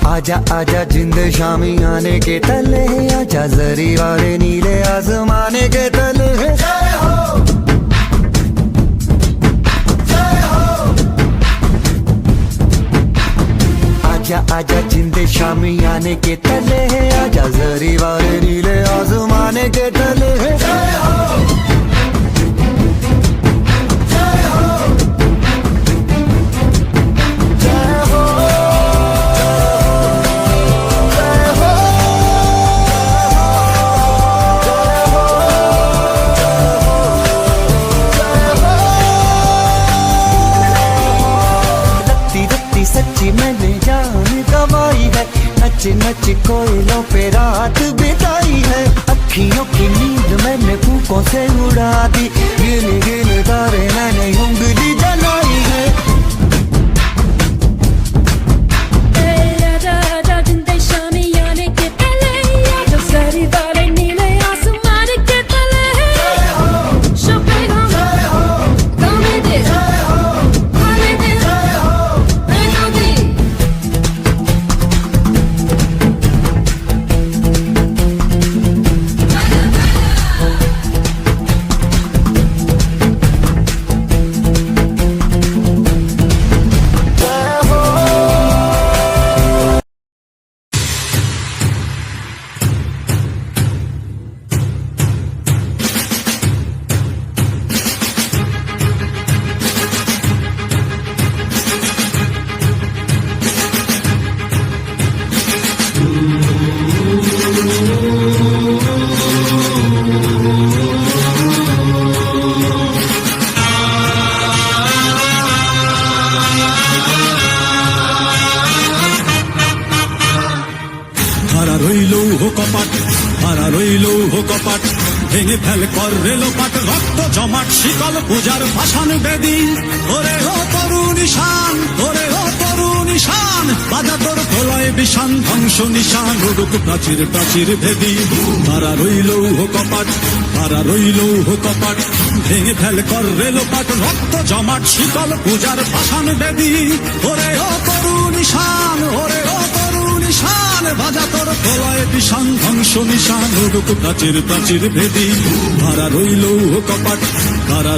आजा आजा जिंद शामी आने के तले, आजा जरी वाले नीले आसमाने के तले। जय हो जय हो। आजा आजा जिंद शामी आने के तले, आजा जरी वाले नीले आसमाने के तले। जय हो सच्ची मैंने जान गवाई है, नच नच कोयलों पे रात बिताई है। अखियों की नींद मैंने फूकों से उड़ा दी, गिन गिन तारे मैंने उंगली जलाई है। आजा आजा जिंदे शामी आने के तले, आजा सारी वाले नीले आसमान के तले। হারা রইল হো কপাট, হারা রইল হো কপাট, ভেঙে ফেল কর রেলোপাট, রক্ত জমাট শিকল পূজার ভাষণ বেদি। ওরে ও তরুণ ঈশান, ওরে ও তরুণ ঈশান, বাজা তোর প্রলয় বিষান ধ্বংস নিশান, উড়ুক প্রাচীর প্রাচীর ভেদি। হারা রইল হো কপাট, হারা রইল হো কপাট, ভেঙে ফেল কর রেলোপাট, রক্ত জমাট শিকল পূজার ভাষণ বেদি। ওরে ও তরুণ ঈশান, ওরে ও তরুণ ঈশান, বাজা তোর প্রলয় বিষান ধ্বংস নিশান, উড়ুক প্রাচীর প্রাচীর ভেদি। হারা রইল হো কপাট, হারা